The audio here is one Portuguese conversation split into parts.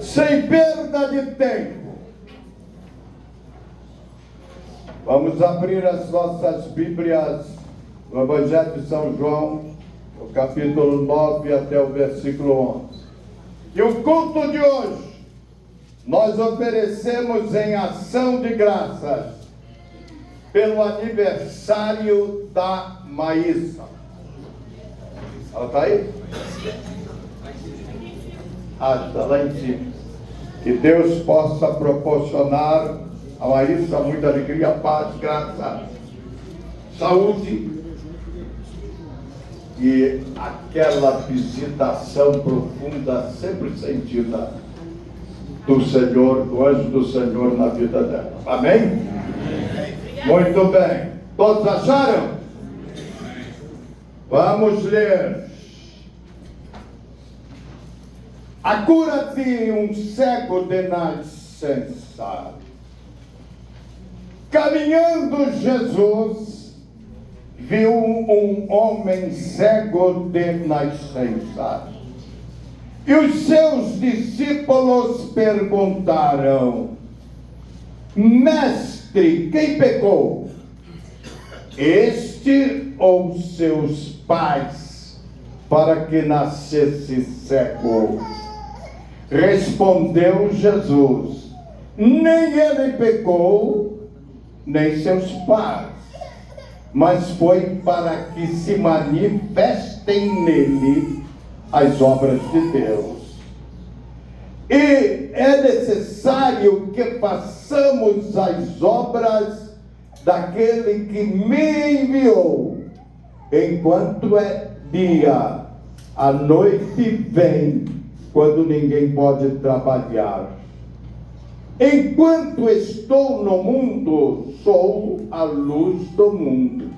Sem perda de tempo, vamos abrir as nossas Bíblias no Evangelho de São João, no capítulo 9 até o versículo 11. E o culto de hoje, nós oferecemos em ação de graças pelo aniversário da Maísa. Ela está aí? Está lá em cima. Que Deus possa proporcionar a Maísa muita alegria, paz, graça, saúde e aquela visitação profunda, sempre sentida do Senhor, do anjo do Senhor na vida dela. Amém? Muito bem. Todos acharam? Vamos ler. A cura de um cego de nascença. Caminhando Jesus viu um homem cego de nascença. E os seus discípulos perguntaram: Mestre, quem pecou? Este ou seus pais, para que nascesse cego? Respondeu Jesus: nem ele pecou, nem seus pais, mas foi para que se manifestem nele as obras de Deus. E é necessário que façamos as obras daquele que me enviou. Enquanto é dia, a noite vem, quando ninguém pode trabalhar. Enquanto estou no mundo, sou a luz do mundo.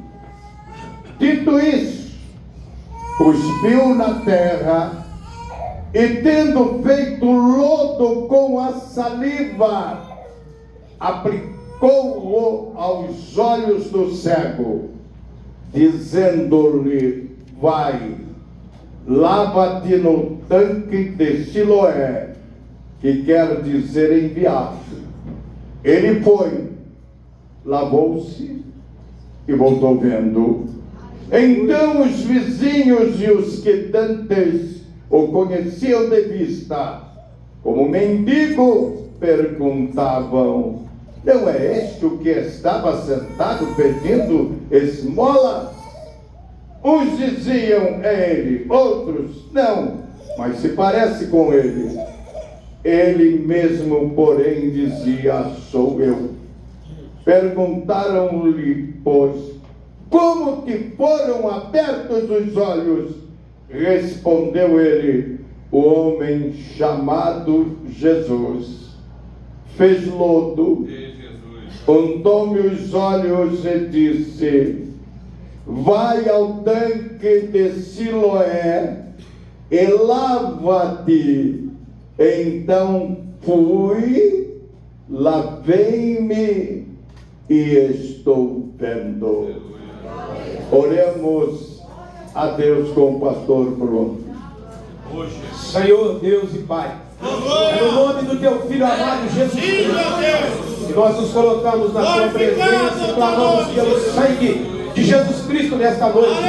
Dito isso, cuspiu na terra e, tendo feito lodo com a saliva, aplicou-o aos olhos do cego, dizendo-lhe: vai, lava-te no tanque de Siloé, que quer dizer enviado. Ele foi, lavou-se e voltou vendo. Então os vizinhos e os que dantes o conheciam de vista, como mendigo, perguntavam: não é este o que estava sentado pedindo esmola? Uns diziam: é ele, outros: não, mas se parece com ele. Ele mesmo, porém, dizia: sou eu. Perguntaram-lhe, pois: como te foram abertos os olhos? Respondeu ele: o homem chamado Jesus fez lodo, untou-me os olhos e disse: vai ao tanque de Siloé e lava-te. Então fui, lavei-me e estou vendo. Oremos a Deus com o pastor Bruno. Senhor Deus e Pai, é no nome do teu Filho amado Jesus Cristo que nós nos colocamos na tua presença e clamamos pelo sangue de Jesus Cristo nesta noite.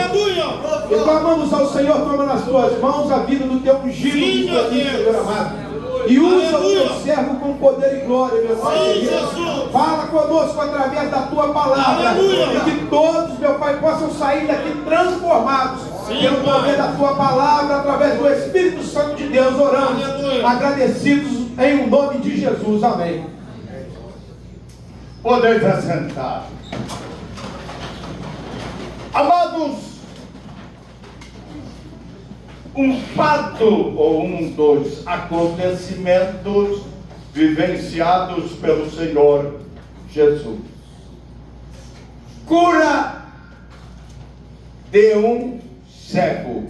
E clamamos ao Senhor: toma nas tuas mãos a vida do teu ungido, Senhor amado. E usa o teu servo com poder e glória, meu Pai querido. Fala conosco através da tua palavra. E que todos, meu Pai, possam sair daqui transformados pelo poder da tua palavra, através do Espírito Santo de Deus. Oramos, agradecidos em o nome de Jesus. Amém. Podeis assentar. Amados, um fato ou um dos acontecimentos vivenciados pelo Senhor Jesus. Cura de um cego.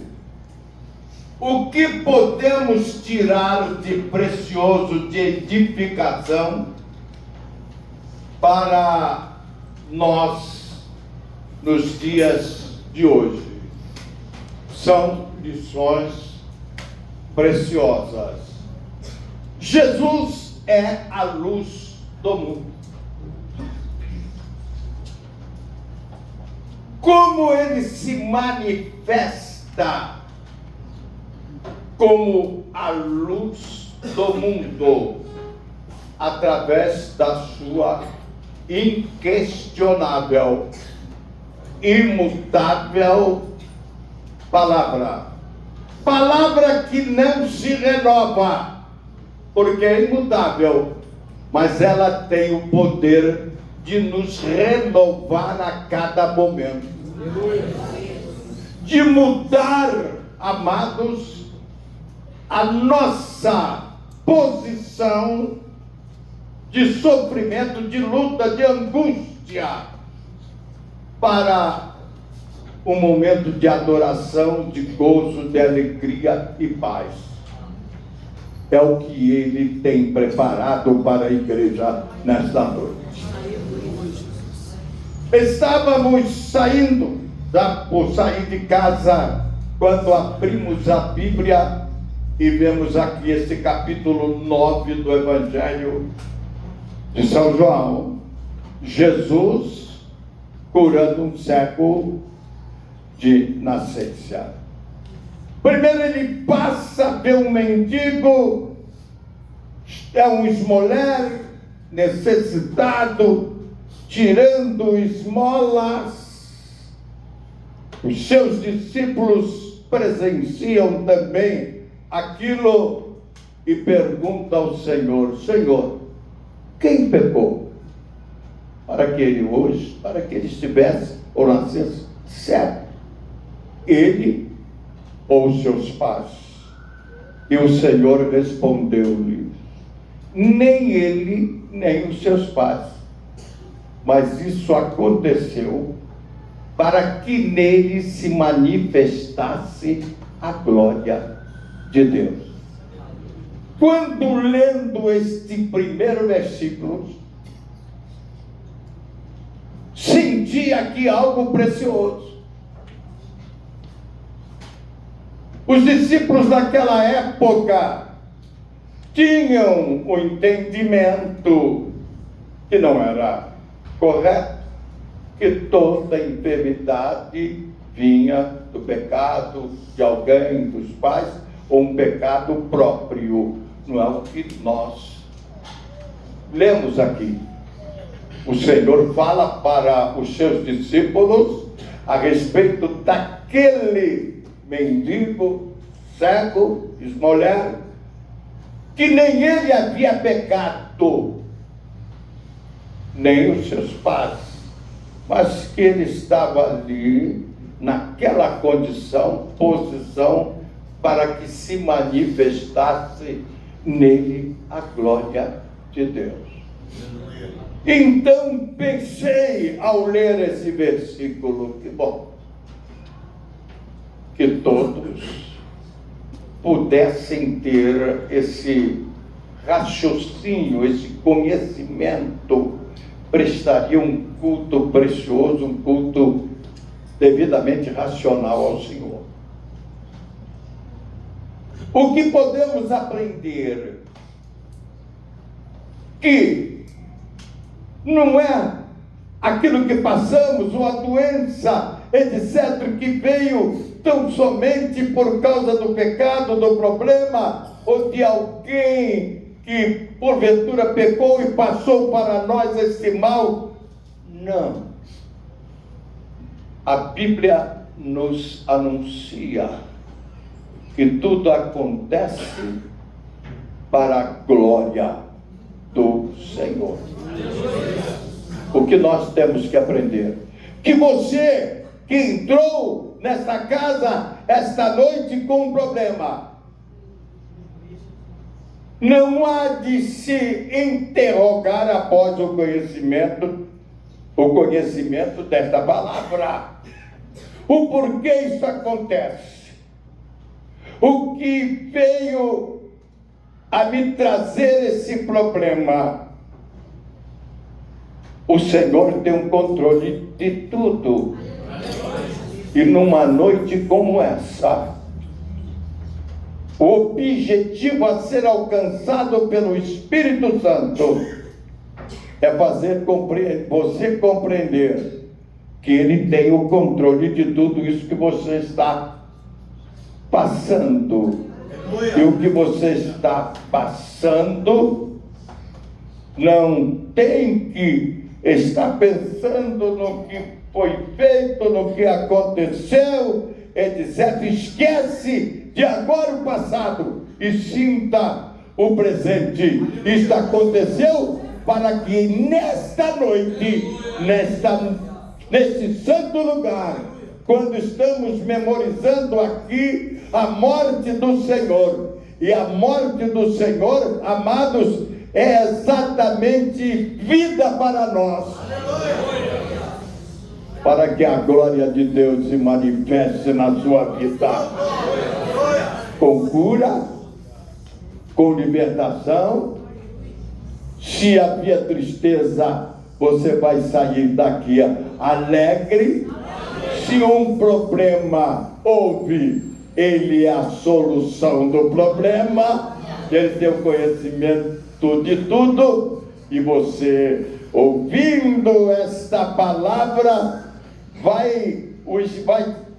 O que podemos tirar de precioso, de edificação para nós nos dias de hoje? São lições preciosas. Jesus é a luz do mundo. Como ele se manifesta como a luz do mundo? Através da sua inquestionável, imutável palavra. Palavra que não se renova, porque é imutável, mas ela tem o poder de nos renovar a cada momento, de mudar, amados, a nossa posição de sofrimento, de luta, de angústia, para um momento de adoração, de gozo, de alegria e paz. É o que ele tem preparado para a igreja nesta noite. Estávamos saindo, por sair de casa, quando abrimos a Bíblia e vemos aqui esse capítulo 9 do Evangelho de São João. Jesus curando um cego de nascença. Primeiro ele passa, vê um mendigo, é um esmoler, necessitado, tirando esmolas. Os seus discípulos presenciam também aquilo e perguntam ao Senhor: Senhor, quem pecou para que ele estivesse ou nascesse cego? Ele ou os seus pais? E o Senhor respondeu-lhe: nem ele, nem os seus pais, mas isso aconteceu para que nele se manifestasse a glória de Deus. Quando lendo este primeiro versículo, senti aqui algo precioso. Os discípulos daquela época tinham o entendimento que não era correto, que toda enfermidade vinha do pecado de alguém, dos pais, ou um pecado próprio. Não é o que nós lemos aqui. O Senhor fala para os seus discípulos a respeito daquele mendigo, cego, esmoler, que nem ele havia pecado, nem os seus pais, mas que ele estava ali, naquela condição, posição, para que se manifestasse nele a glória de Deus. Então pensei, ao ler esse versículo, que bom, que todos pudessem ter esse raciocínio, esse conhecimento, prestariam um culto precioso, um culto devidamente racional ao Senhor. O que podemos aprender? Que não é aquilo que passamos, ou a doença, etc., que veio tão somente por causa do pecado, do problema, ou de alguém que porventura pecou e passou para nós este mal. Não. A Bíblia nos anuncia que tudo acontece para a glória do Senhor. O que nós temos que aprender? Que você que entrou nesta casa esta noite com um problema, não há de se interrogar após o conhecimento desta palavra. O porquê isso acontece? O que veio a me trazer esse problema? O Senhor tem um controle de tudo. E numa noite como essa, O objetivo a ser alcançado pelo Espírito Santo é fazer você compreender que Ele tem o controle de tudo isso que você está passando. E o que você está passando não tem que estar pensando no que foi feito, no que aconteceu, etc. Esquece de agora o passado e sinta o presente. Isto aconteceu para que nesta noite, neste santo lugar, quando estamos memorizando aqui a morte do Senhor, e a morte do Senhor, amados, é exatamente vida para nós, para que a glória de Deus se manifeste na sua vida, com cura, com libertação. Se havia tristeza, você vai sair daqui alegre. Se um problema houve, Ele é a solução do problema. Ele tem o conhecimento de tudo. E você, ouvindo esta palavra, vai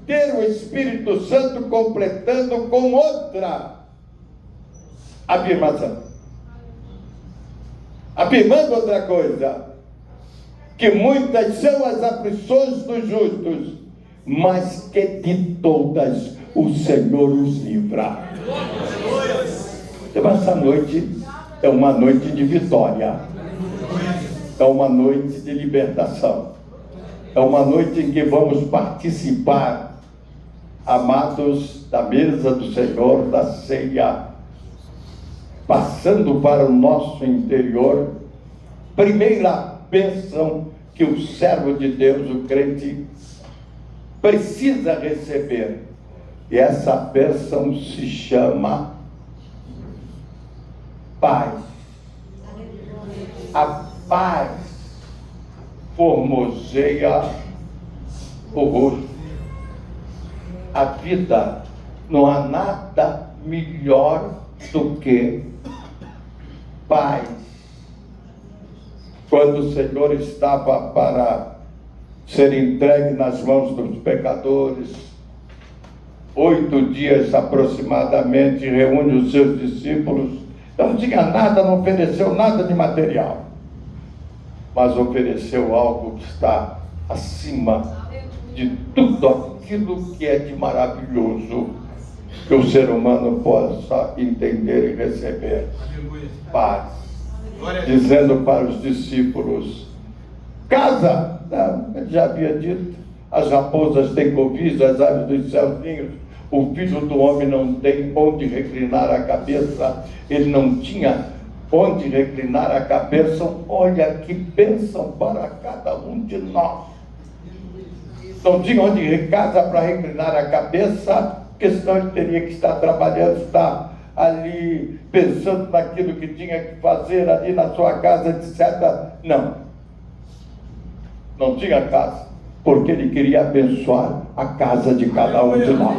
ter o Espírito Santo completando com outra afirmação. Afirmando outra coisa, que muitas são as aflições dos justos, mas que de todas o Senhor os livra. Então, essa noite é uma noite de vitória, é uma noite de libertação, é uma noite em que vamos participar, amados, da mesa do Senhor, da ceia, passando para o nosso interior. Primeira bênção que o servo de Deus, o crente, precisa receber, e essa bênção se chama paz. A paz formoseia o rosto. A vida, não há nada melhor do que paz. Quando o Senhor estava para ser entregue nas mãos dos pecadores, 8 dias aproximadamente, reúne os seus discípulos. Não tinha nada, não ofereceu nada de material, mas ofereceu algo que está acima de tudo aquilo que é de maravilhoso que o ser humano possa entender e receber. Paz. Dizendo para os discípulos: casa, não, ele já havia dito, as raposas têm covis, as aves dos céus ninhos, o filho do homem não tem onde reclinar a cabeça. Ele não tinha onde reclinar a cabeça. Olha que bênção para cada um de nós. Não tinha onde casa para reclinar a cabeça, porque senão ele teria que estar trabalhando, estar ali pensando naquilo que tinha que fazer ali na sua casa, etc. Não tinha casa, porque ele queria abençoar a casa de cada um de nós.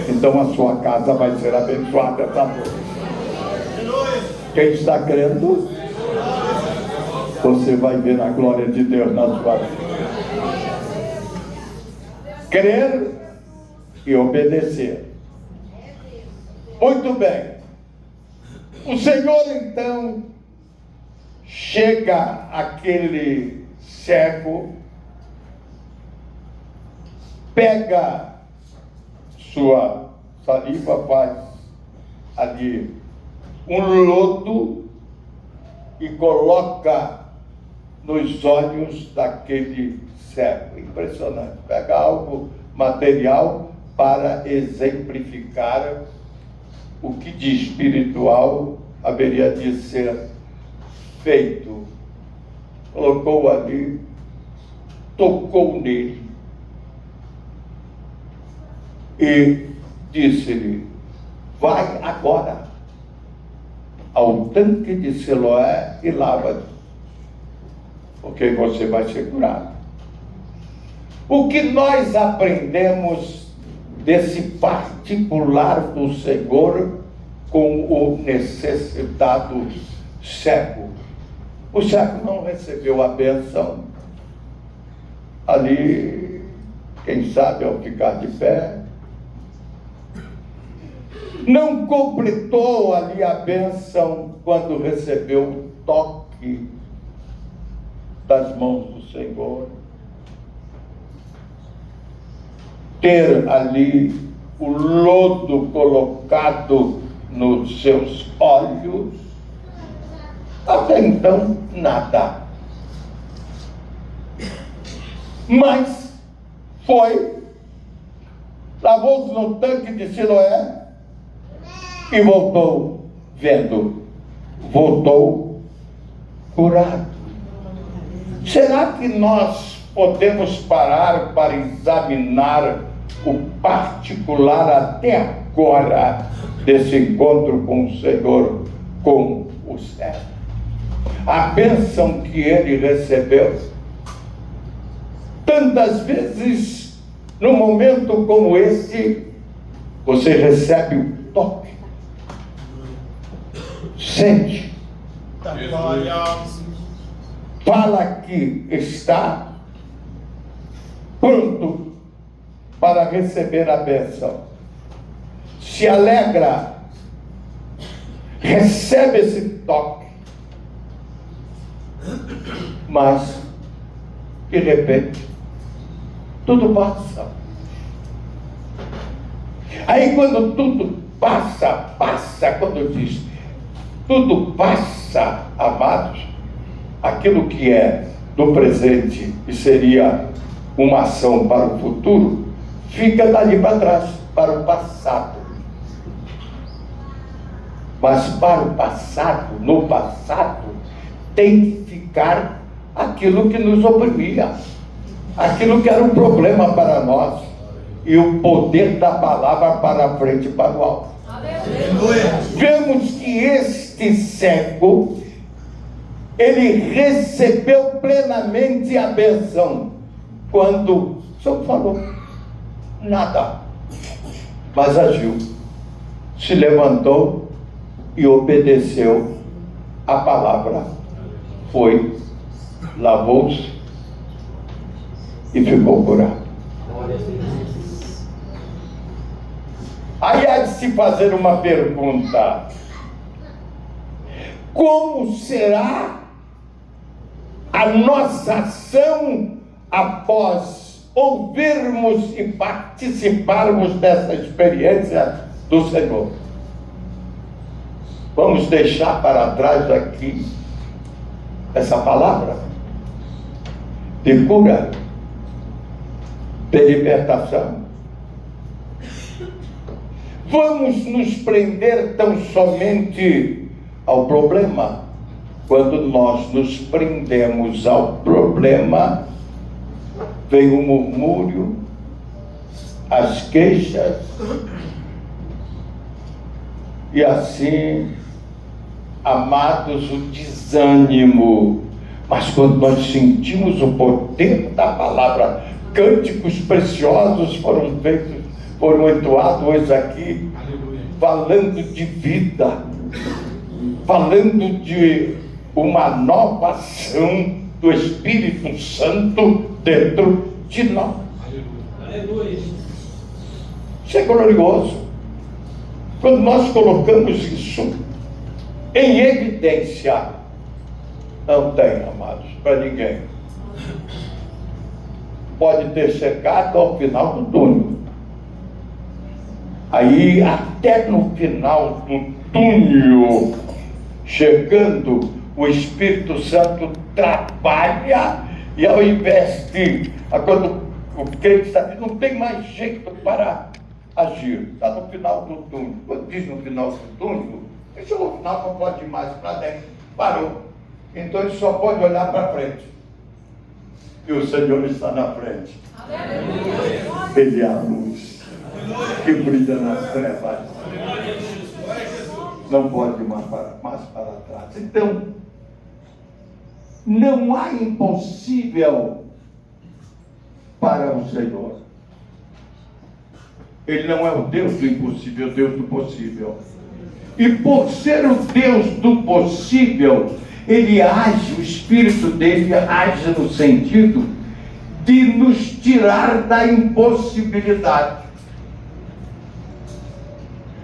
Então a sua casa vai ser abençoada essa noite. Quem está crendo, você vai ver a glória de Deus na sua vida. Crer e obedecer. Muito bem. O Senhor então chega àquele cego, pega sua saliva, faz ali um lodo e coloca nos olhos daquele cego. Impressionante. Pega algo material para exemplificar o que de espiritual haveria de ser feito. Colocou ali, tocou nele e disse-lhe: vai agora ao tanque de Siloé e lava-te, porque você vai ser curado. O que nós aprendemos desse particular do Senhor com o necessitado cego. O cego não recebeu a bênção. Ali, quem sabe ao ficar de pé, não completou ali a bênção quando recebeu o toque das mãos do Senhor. Ter ali o lodo colocado nos seus olhos, até então nada. Mas foi, lavou-se no tanque de Siloé e voltou vendo, voltou curado. Será que nós podemos parar para examinar o particular até agora desse encontro com o Senhor, com o céu? A bênção que ele recebeu. Tantas vezes, num momento como esse, você recebe o toque, sente, fala que está pronto para receber a bênção, se alegra, recebe esse toque, mas de repente tudo passa. Aí quando tudo passa, quando diz tudo passa, amados, aquilo que é do presente e seria uma ação para o futuro, fica dali para trás, para o passado. Mas para o passado, no passado, tem que ficar aquilo que nos oprimia, aquilo que era um problema para nós, e o poder da palavra para a frente e para o alto. Vemos que este cego, ele recebeu plenamente a bênção quando o Senhor falou nada, mas agiu, se levantou e obedeceu a palavra, foi, lavou-se e ficou curado. Aí há de se fazer uma pergunta: como será a nossa ação após ouvirmos e participarmos dessa experiência do Senhor? Vamos deixar para trás aqui essa palavra de cura, de libertação. Vamos nos prender tão somente ao problema? Quando nós nos prendemos ao problema, vem o murmúrio, as queixas, e assim, amados, o desânimo. Mas quando nós sentimos o poder da palavra, cânticos preciosos foram entoados hoje aqui, falando de vida, falando de uma nova ação do Espírito Santo dentro de nós. Isso é glorioso. Quando nós colocamos isso em evidência, não tem, amados, para ninguém. Pode ter chegado ao final do túnel. Aí, até no final do túnel, chegando, o Espírito Santo trabalha, e ao invés de, quando o crente está, não tem mais jeito para agir, está no final do túnel. Quando diz no final do túnel, ele chegou no final, não pode ir mais para dentro, parou. Então ele só pode olhar para frente, e o Senhor está na frente. Ele é a luz que brilha nas trevas, não pode mais para trás. Então, não há impossível para o Senhor. Ele não é o Deus do impossível, é o Deus do possível. E por ser o Deus do possível, ele age, o Espírito dele age no sentido de nos tirar da impossibilidade,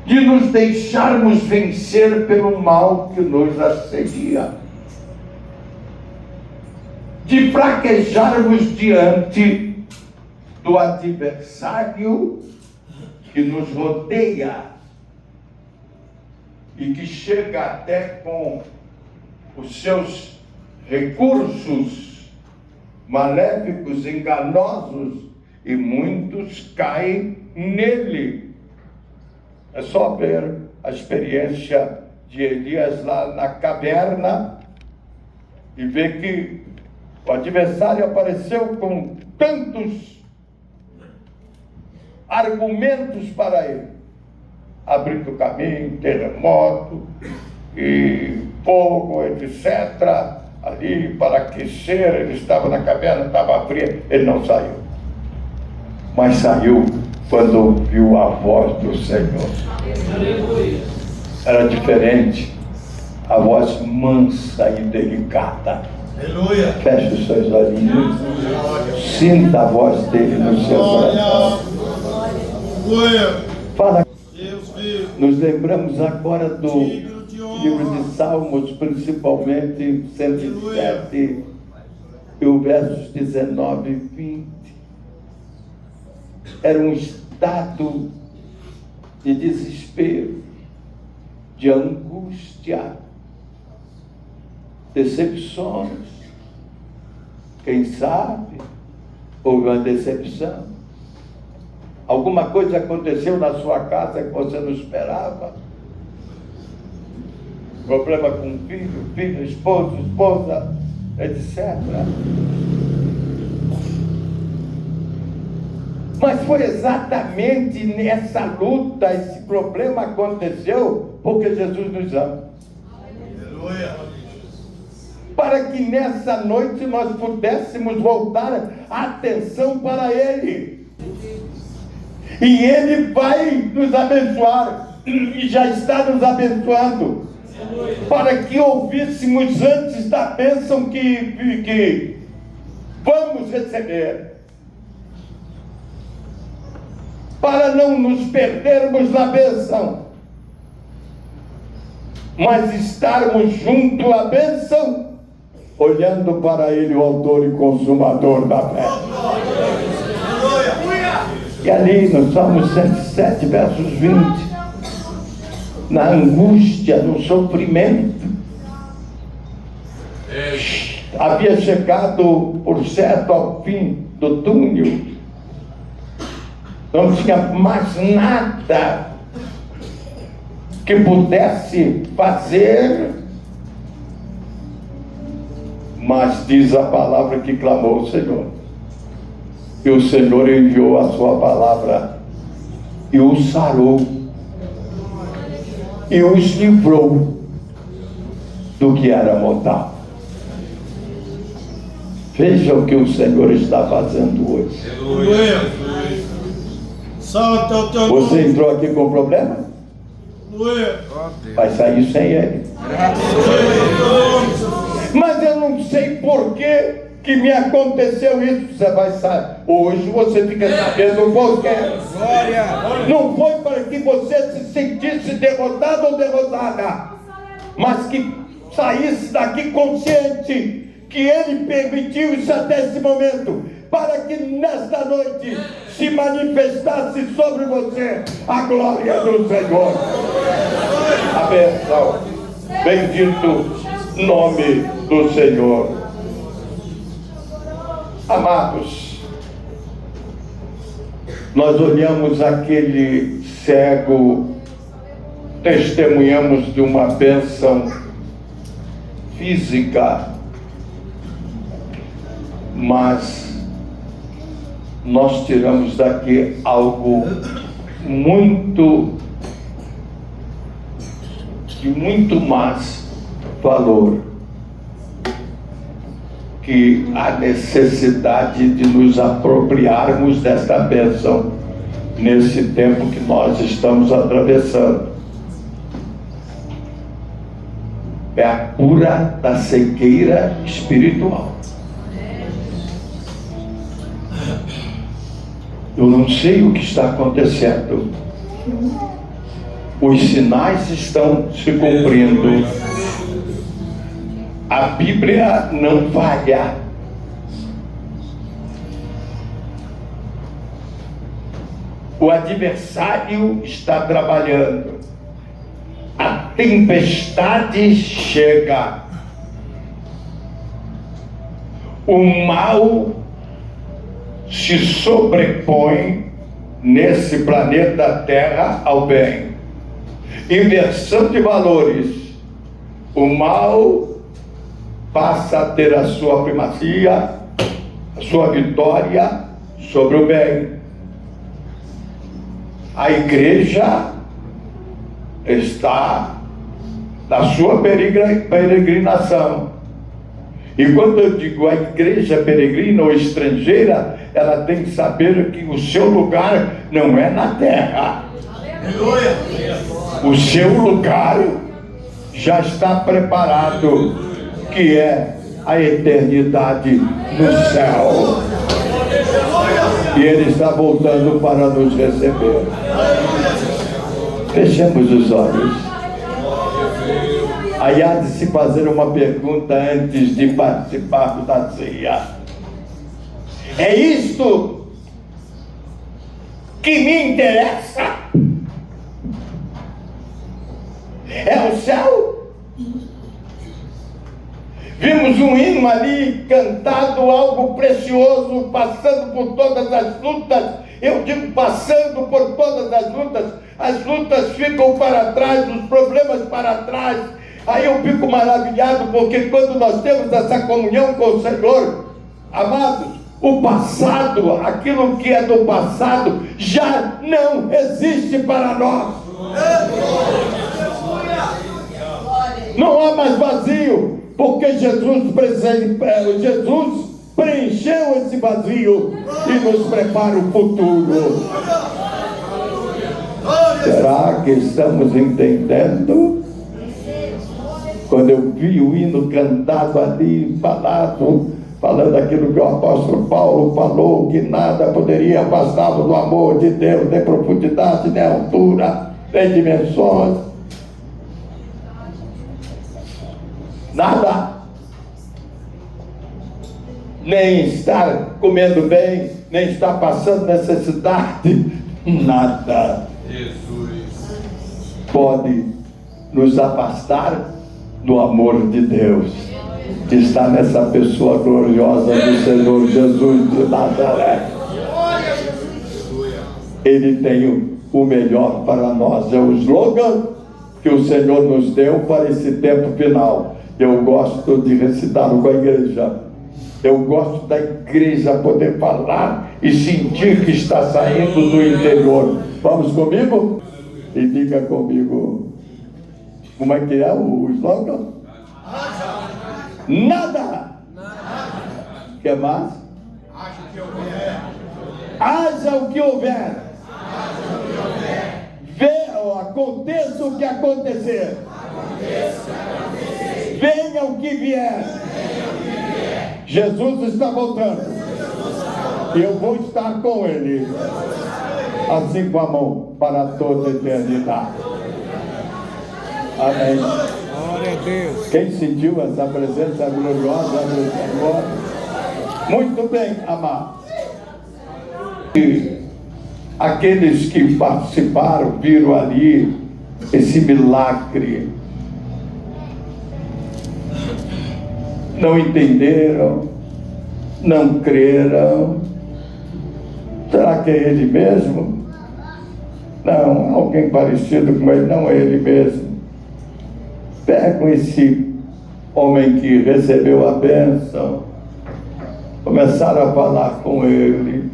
de nos deixarmos vencer pelo mal que nos assedia, de fraquejarmos diante do adversário que nos rodeia e que chega até com os seus recursos maléficos, enganosos, e muitos caem nele. É só ver a experiência de Elias lá na caverna e ver que o adversário apareceu com tantos argumentos para ele, abrindo o caminho, terremoto e fogo, etc. Ali para aquecer. Ele estava na caverna, estava fria, ele não saiu, mas saiu quando ouviu a voz do Senhor. Era diferente, a voz mansa e delicada. Aleluia. Feche os seus olhinhos, sinta a voz dele no seu coração. Fala. Nos lembramos agora do livro de Salmos, principalmente 107 e o versos 19 e 20. Era um estado de desespero, de angústia, decepções. Quem sabe houve uma decepção. Alguma coisa aconteceu na sua casa que você não esperava. Problema com filho, esposo, esposa, etc. Mas foi exatamente nessa luta, esse problema aconteceu porque Jesus nos ama. Aleluia. Para que nessa noite nós pudéssemos voltar a atenção para Ele. E Ele vai nos abençoar, e já está nos abençoando, para que ouvíssemos antes da bênção que vamos receber, para não nos perdermos na bênção, mas estarmos junto à bênção, olhando para Ele, o autor e consumador da fé. E ali no Salmo 107, versos 20, na angústia, no sofrimento, havia chegado, por certo, ao fim do túnel, não tinha mais nada que pudesse fazer, mas diz a palavra que clamou o Senhor. E o Senhor enviou a sua palavra e o sarou e os livrou do que era mortal. Veja o que o Senhor está fazendo hoje. Aleluia. Santo é o teu nome. Você entrou aqui com problema? Aleluia. Vai sair sem ele. Mas eu não sei por que me aconteceu isso. Você vai saber. Hoje você fica sabendo por quê. Não foi para que você se sentisse derrotado ou derrotada, mas que saísse daqui consciente que Ele permitiu isso até esse momento, para que nesta noite se manifestasse sobre você a glória do Senhor. A bênção. Bendito nome do Senhor. Amados, nós olhamos aquele cego, testemunhamos de uma bênção física, mas nós tiramos daqui algo de muito mais valor, que a necessidade de nos apropriarmos desta bênção nesse tempo que nós estamos atravessando. É a cura da cegueira espiritual. Eu não sei o que está acontecendo. Os sinais estão se cumprindo. A Bíblia não falha. O adversário está trabalhando. A tempestade chega. O mal se sobrepõe nesse planeta Terra ao bem. Inversão de valores. O mal passa a ter a sua primazia, a sua vitória sobre o bem. A igreja está na sua peregrinação. E quando eu digo a igreja peregrina ou estrangeira, ela tem que saber que o seu lugar não é na terra. Aleluia. O seu lugar já está preparado, que é a eternidade no céu. E Ele está voltando para nos receber. Fechemos os olhos. Aí há de se fazer uma pergunta antes de participar da ceia. É isto que me interessa? É o céu? Vimos um hino ali cantado, algo precioso, passando por todas as lutas. Eu digo passando por todas as lutas ficam para trás, os problemas para trás. Aí eu fico maravilhado, porque quando nós temos essa comunhão com o Senhor, amados, o passado, aquilo que é do passado, já não existe para nós. Não há mais vazio, porque Jesus preencheu esse vazio e nos prepara o futuro. Será que estamos entendendo? Quando eu vi o hino cantado ali, falando aquilo que o apóstolo Paulo falou, que nada poderia afastá-lo do amor de Deus, nem profundidade, nem altura, nem dimensões. Nada. Nem estar comendo bem, nem estar passando necessidade, nada. Jesus pode nos afastar do amor de Deus, que está nessa pessoa gloriosa do Senhor Jesus de Nazaré. Ele tem o melhor para nós. É o slogan que o Senhor nos deu para esse tempo final. Eu gosto de recitá-lo com a igreja. Eu gosto da igreja poder falar e sentir que está saindo do interior. Vamos comigo? E diga comigo. Como é que é o slogan? Nada. O que mais? Haja o que houver. Aconteça o que acontecer. Venha o que vier. Jesus está voltando. E eu vou estar com Ele, assim com a mão, para toda a eternidade. Amém. Glória a Deus. Quem sentiu essa presença gloriosa do Senhor? Muito bem, amado. E aqueles que participaram, viram ali esse milagre, não entenderam, não creram. Será que é ele mesmo? Não, alguém parecido com ele, não é ele mesmo. Pegam esse homem que recebeu a bênção, começaram a falar com ele.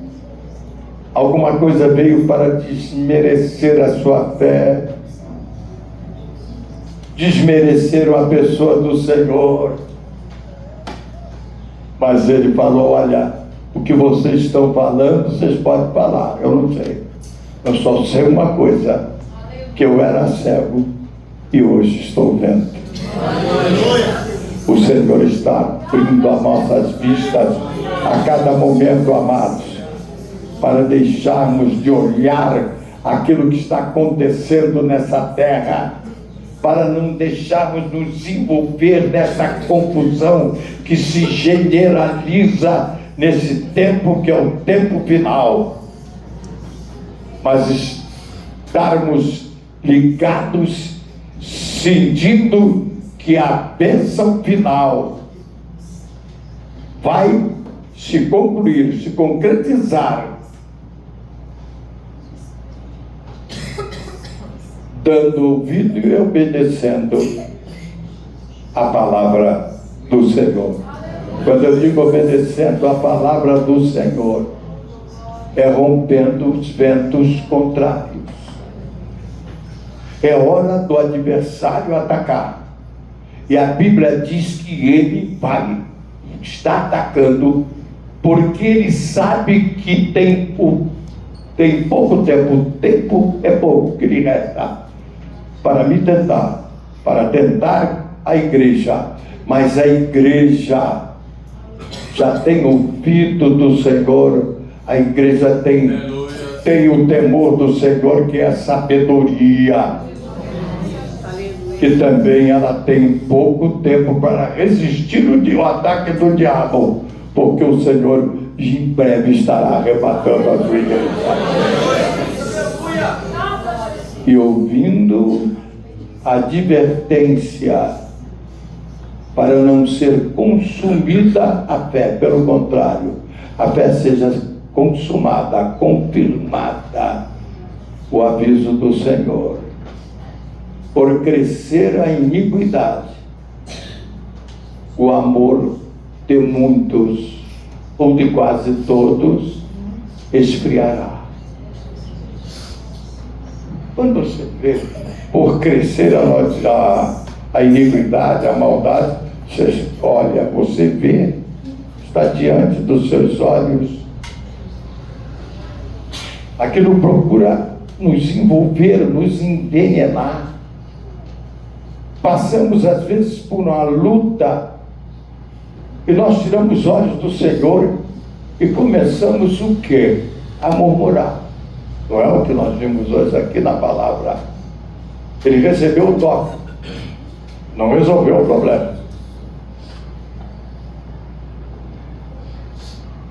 Alguma coisa veio para desmerecer a sua fé, desmereceram a pessoa do Senhor. Mas ele falou: olha, o que vocês estão falando, vocês podem falar, eu não sei. Eu só sei uma coisa, que eu era cego e hoje estou vendo. O Senhor está abrindo as nossas vistas a cada momento, amados, para deixarmos de olhar aquilo que está acontecendo nessa terra, para não deixarmos nos envolver nessa confusão que se generaliza nesse tempo que é o tempo final, mas estarmos ligados, sentindo que a bênção final vai se concluir, se concretizar, dando ouvido e obedecendo a palavra do Senhor. Quando eu digo obedecendo a palavra do Senhor, é rompendo os ventos contrários. É hora do adversário atacar. E a Bíblia diz que ele está atacando, porque ele sabe que tem pouco tempo. O tempo é pouco que lhe resta para me tentar, para tentar a igreja. Mas a igreja já tem ouvido do Senhor, a igreja tem o temor do Senhor, que é sabedoria, que também ela tem pouco tempo para resistir o ataque do diabo, porque o Senhor em breve estará arrebatando a sua igreja. E ouvindo a advertência para não ser consumida a fé, pelo contrário, a fé seja consumada, confirmada, o aviso do Senhor. Por crescer a iniquidade, o amor de muitos, ou de quase todos, esfriará. Quando você vê, por crescer a iniquidade, a maldade, você olha, você vê, está diante dos seus olhos. Aquilo procura nos envolver, nos envenenar. Passamos às vezes por uma luta e nós tiramos os olhos do Senhor e começamos o quê? A murmurar. Não é o que nós vimos hoje aqui na palavra. Ele recebeu o toque, não resolveu o problema.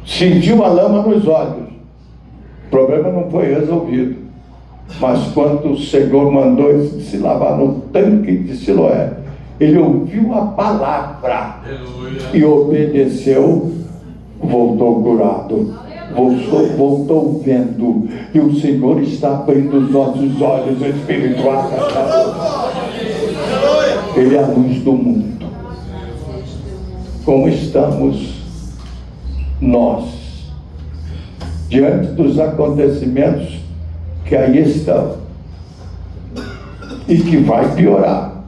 Sentiu a lama nos olhos, o problema não foi resolvido. Mas quando o Senhor mandou ele se lavar no tanque de Siloé, ele ouviu a palavra e obedeceu, voltou curado, voltou vendo. E o Senhor está abrindo os nossos olhos espirituais. Ele é a luz do mundo. Como estamos nós diante dos acontecimentos que aí estão e que vai piorar?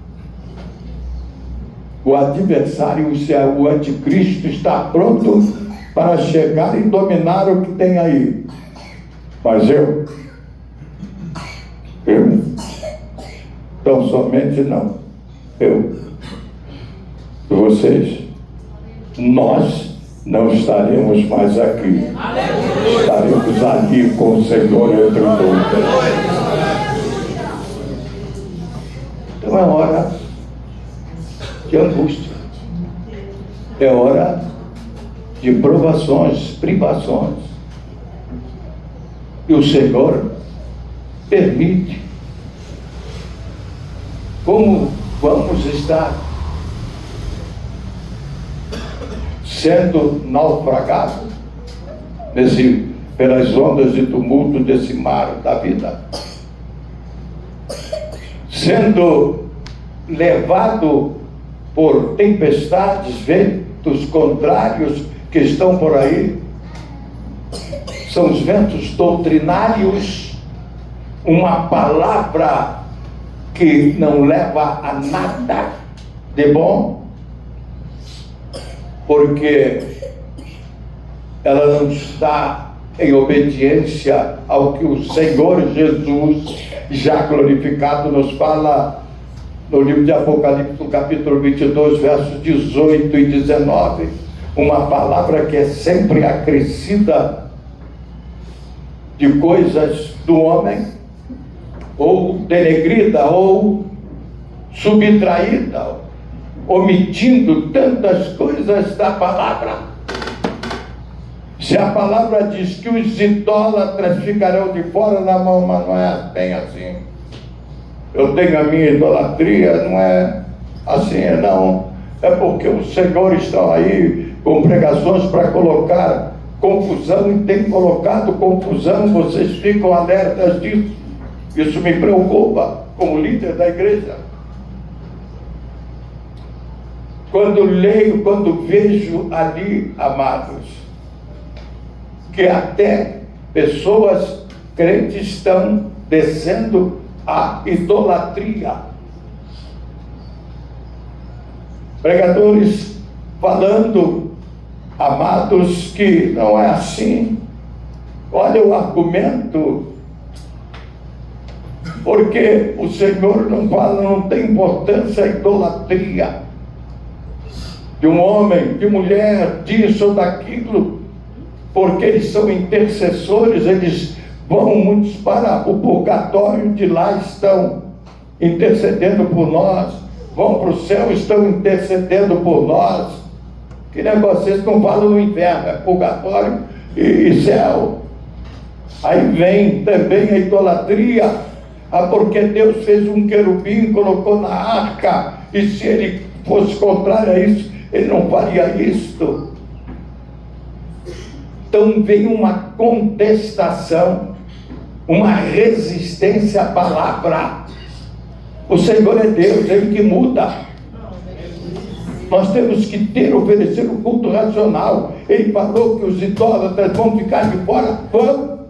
O adversário, o anticristo, está pronto para chegar e dominar o que tem aí. Mas eu tão somente não, vocês, nós não estaremos mais aqui. Estaremos ali com o Senhor entre nós. Então é hora de angústia, é hora de provações, privações, e o Senhor permite. Como vamos estar sendo naufragados pelas ondas de tumulto desse mar da vida, sendo levado por tempestades, ventos contrários que estão por aí? São os ventos doutrinários, uma palavra que não leva a nada de bom, porque ela não está em obediência ao que o Senhor Jesus, já glorificado, nos fala no livro de Apocalipse, no capítulo 22, versos 18 e 19. Uma palavra que é sempre acrescida de coisas do homem, ou denegrida, ou subtraída, omitindo tantas coisas da palavra. Se a palavra diz que os idólatras ficarão de fora da mão, mas não é bem assim. Eu tenho a minha idolatria, não é assim, não. É porque o Senhor está aí com pregações para colocar confusão, e tem colocado confusão. Vocês ficam alertas disso. Isso me preocupa como líder da igreja. Quando leio, quando vejo ali, amados, que até pessoas crentes estão descendo a idolatria. Pregadores falando, amados, que não é assim. Olha o argumento. Porque o Senhor não fala, não tem importância a idolatria de um homem, de mulher, disso ou daquilo, porque eles são intercessores, eles vão muitos para o purgatório, de lá estão intercedendo por nós, vão para o céu, estão intercedendo por nós. Que negócio, vocês não falam no inferno, é purgatório e céu. Aí vem também a idolatria, porque Deus fez um querubim, colocou na arca, e se ele fosse contrário a isso, ele não faria isto. Então vem uma contestação, uma resistência à palavra. O Senhor é Deus, Ele que muda. Nós temos que oferecer o culto racional. Ele falou que os idólatras vão ficar de fora, vão.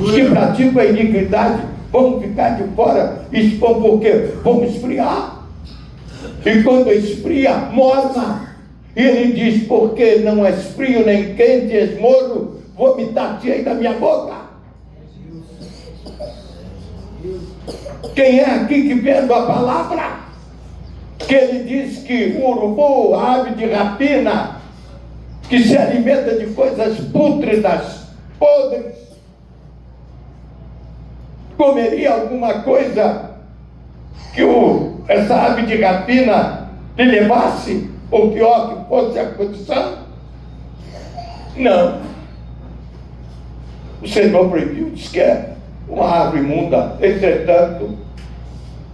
Os que praticam a iniquidade vão ficar de fora, expõem porque vão esfriar. E quando esfria, morna. E ele diz, porque não és frio nem quente, és morno, vomitar-te aí da minha boca. Quem é aqui que vendo a palavra? Que ele diz que o urubu, a ave de rapina, que se alimenta de coisas pútridas, podres, comeria alguma coisa que essa ave de rapina lhe levasse? Ou pior que fosse a condição? Não. O Senhor proibiu, diz que é uma árvore imunda. Entretanto,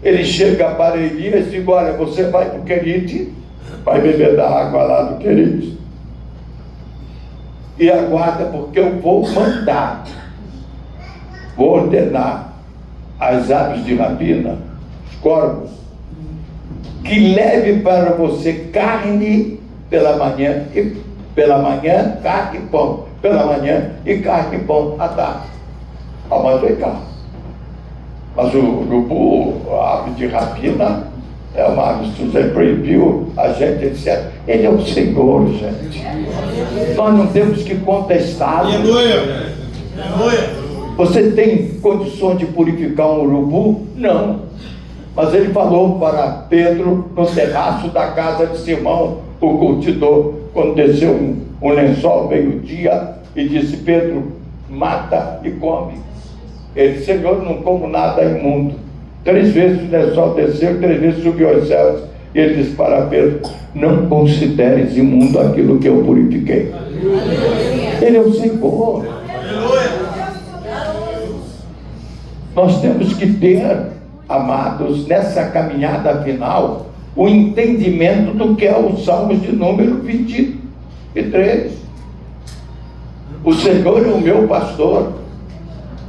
ele chega para Elias e diz, olha, você vai para o Querite, vai beber da água lá do Querite, e aguarda, porque eu vou mandar, vou ordenar as aves de rapina, os corvos, que leve para você carne pela manhã, carne e pão, pela manhã, e carne e pão à tarde. Mas vem cá. Mas o urubu, a ave de rapina, é uma ave que você proibiu a gente, etc. Ele é o Senhor, gente. Nós não temos que contestá-lo. Aleluia. Aleluia. Você tem condições de purificar um urubu? Não. Mas ele falou para Pedro no terraço da casa de Simão, o curtidor, quando desceu um lençol meio-dia, e disse, Pedro, mata e come. Ele disse, Senhor, não como nada imundo. 3 vezes o lençol desceu, 3 vezes subiu aos céus. E ele disse para Pedro, não consideres imundo aquilo que eu purifiquei. Ele é o Senhor. Nós temos que ter, amados, nessa caminhada final, o entendimento do que é o Salmos de número 23. O Senhor é o meu pastor,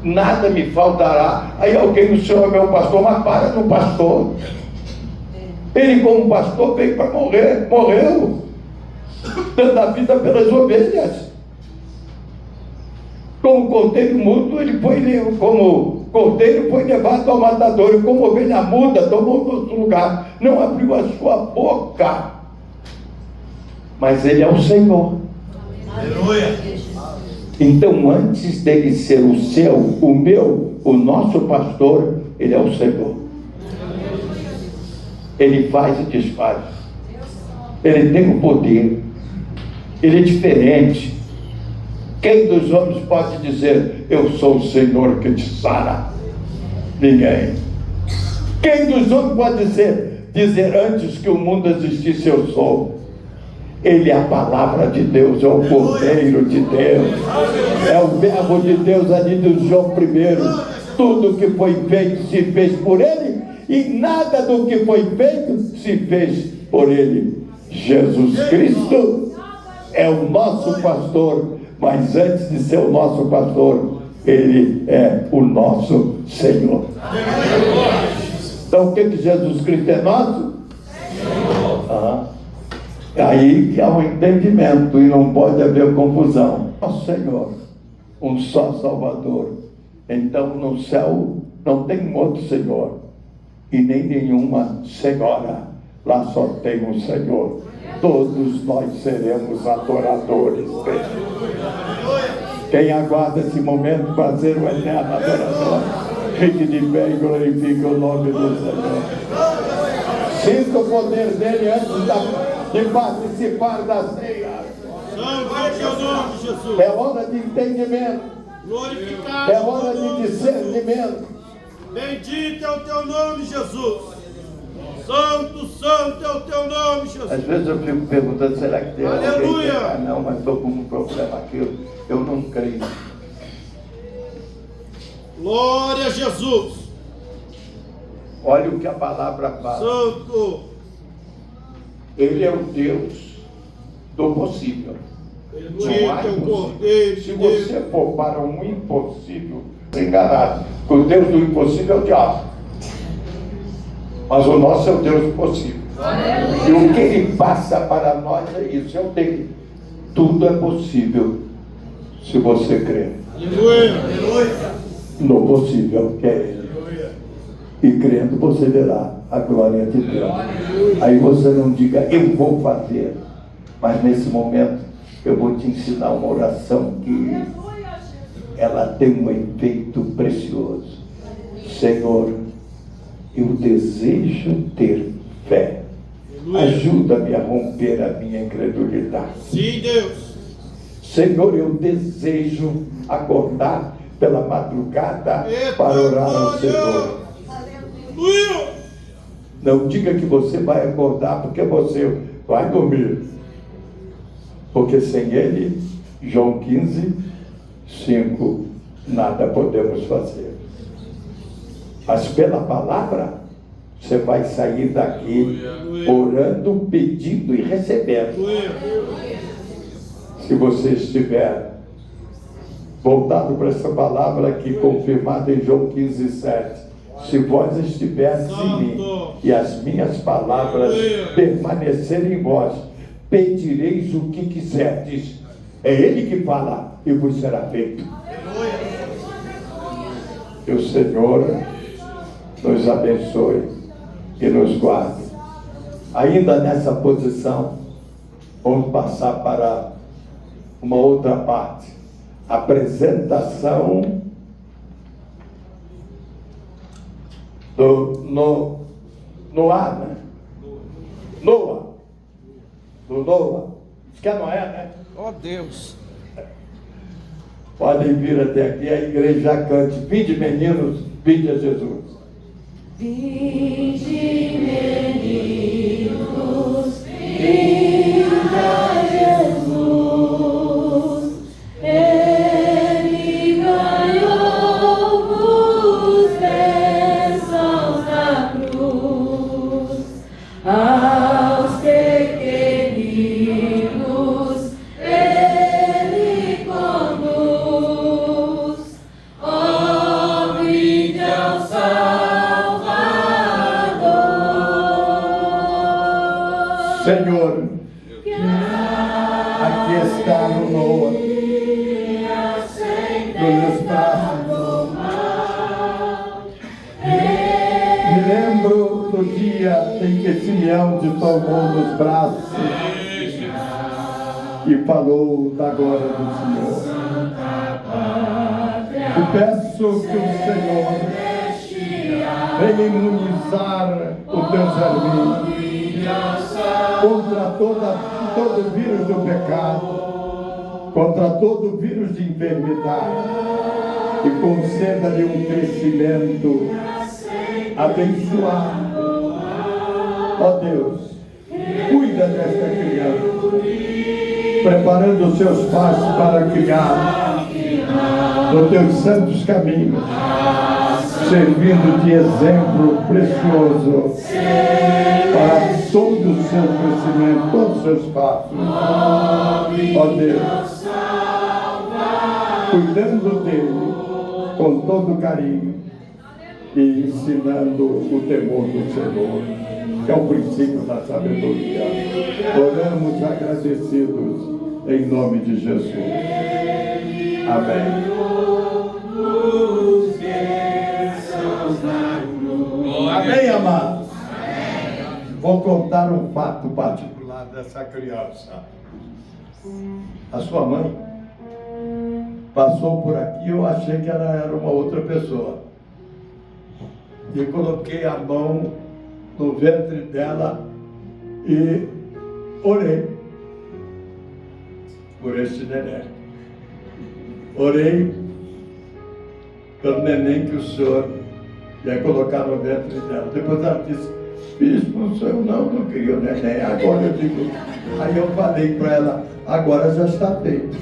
nada me faltará. Aí alguém, o Senhor é meu pastor, mas para no pastor. Ele, como pastor, veio para morrer, morreu, dando a vida pelas ovelhas. Como cordeiro mudo, ele foi, como cordeiro foi levado ao matador, e como ovelha muda, tomou outro lugar, não abriu a sua boca. Mas ele é o Senhor. Aleluia. Então, antes dele ser o seu, o meu, o nosso pastor, ele é o Senhor. Ele faz e desfaz. Ele tem o poder. Ele é diferente. Quem dos homens pode dizer, eu sou o Senhor que te sara? Ninguém. Quem dos homens pode dizer antes que o mundo existisse, eu sou? Ele é a palavra de Deus, é o Cordeiro de Deus, é o Verbo de Deus ali do João 1. Tudo que foi feito se fez por ele, e nada do que foi feito se fez por ele. Jesus Cristo é o nosso pastor, mas antes de ser o nosso pastor, ele é o nosso Senhor. Então o que Jesus Cristo é nosso? Aí que há um entendimento e não pode haver confusão. Nosso Senhor, um só Salvador. Então no céu não tem um outro Senhor e nem nenhuma senhora. Lá só tem um Senhor. Todos nós seremos adoradores dele. Quem aguarda esse momento para ser o eterno adorador, fique de pé e glorifique o nome do Senhor. Sinta o poder dele antes de participar da ceia. Santo é teu nome, Jesus. É hora de entendimento. Glorificado É hora de discernimento. Bendito é o teu nome, Jesus. Santo, santo é o teu nome, Jesus. Às vezes eu fico perguntando, será que tem alguém Aleluia. que não, mas estou com um problema aqui, eu não creio. Glória a Jesus. Olha o que a palavra fala. Santo. Ele é o Deus do possível. Bendito Não há é o impossível. Cordeiro Se de Deus. você for para um impossível, enganado, porque o Deus do impossível é o diabo. Mas o nosso é o Deus do possível. E o que ele passa para nós é isso, é o dele. Tudo é possível se você crer Aleluia. Aleluia. no possível que é ele. E crendo você verá a glória de Deus. Aí você não diga, eu vou fazer. Mas nesse momento eu vou te ensinar uma oração que ela tem um efeito precioso. Senhor, eu desejo ter fé. Ajuda-me a romper a minha incredulidade. Sim, Deus. Senhor, eu desejo acordar pela madrugada para orar ao Senhor. Aleluia. Não diga que você vai acordar porque você vai dormir. Porque sem Ele, João 15, 5, nada podemos fazer. Mas pela palavra, você vai sair daqui orando, pedindo e recebendo. Se você estiver voltado para essa palavra aqui, confirmada em João 15, 7. Se vós estiverdes em mim e as minhas palavras permanecerem em vós, pedireis o que quiserdes. É Ele que fala e vos será feito. Que o Senhor nos abençoe e nos guarde. Ainda nessa posição, vamos passar para uma outra parte. Apresentação do Noá, né? Noa. Do Noa. Isso que é Noé, né? Ó Deus. Podem vir até aqui, a igreja cante. Vinde, meninos, vinde a Jesus. Vinde, meninos, vinde a Jesus. Ele ganhou os bênçãos da cruz. Aos pequeninos Ele conduz. Ó, vinde ao Salvador. Senhor, aqui está o Noa, nos braços. Me lembro do dia em que Simeão te tomou nos braços e falou da glória do Senhor. Eu peço que o Senhor venha imunizar o teu servo contra todo vírus do pecado, contra todo vírus de enfermidade, e conceda-lhe um crescimento abençoado. Ó Deus, cuida desta criança, preparando os seus passos para criar nos teus santos caminhos, servindo de exemplo precioso para todo o seu crescimento, todos os seus passos. Ó Deus, cuidando dele com todo carinho e ensinando o temor do Senhor, que é o princípio da sabedoria. Oramos agradecidos em nome de Jesus. Amém. Amém, amados? Vou contar um fato particular dessa criança. A sua mãe passou por aqui, eu achei que ela era uma outra pessoa. E coloquei a mão no ventre dela e orei por este neném. Orei pelo neném que o senhor ia colocar no ventre dela. Depois ela disse: bispo, o senhor não queria o neném. Agora eu digo. Aí eu falei para ela: agora já está feito.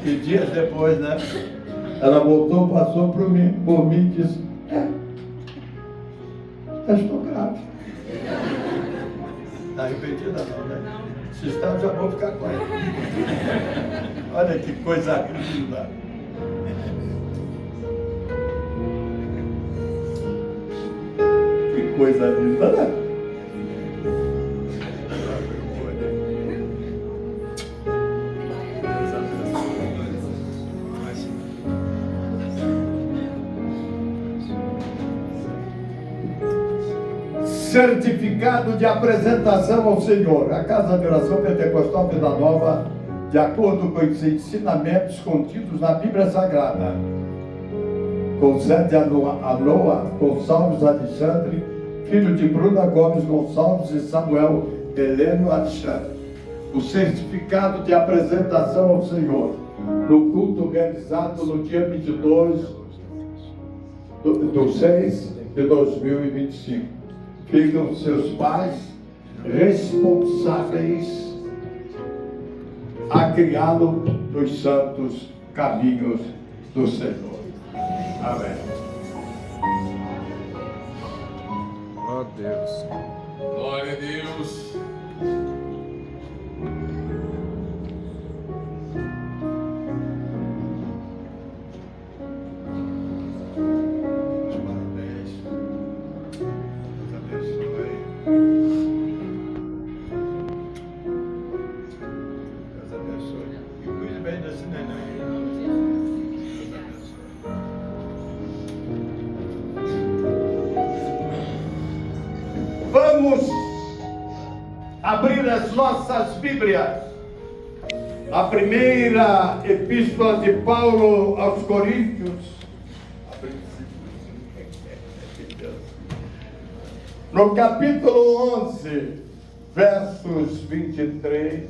E dias depois, né? Ela voltou, passou por mim e disse: eu estou grávida. Está arrependida não, né? Se está, eu já vou ficar com ela. Olha que coisa linda. Que coisa linda, né? Certificado de apresentação ao Senhor. A Casa de Oração Pentecostal Vida Nova, de acordo com os ensinamentos contidos na Bíblia Sagrada, concede a Noah Gonçalves Alexandre, filho de Bruna Gomes Gonçalves e Samuel Heleno Alexandre, o certificado de apresentação ao Senhor no culto realizado no dia 22 de 6 de 2025. Ficam seus pais responsáveis a criá-lo nos santos caminhos do Senhor. Amém. Ó Deus. Glória a Deus. Vamos abrir as nossas Bíblias. A primeira epístola de Paulo aos Coríntios, no capítulo 11, versos 23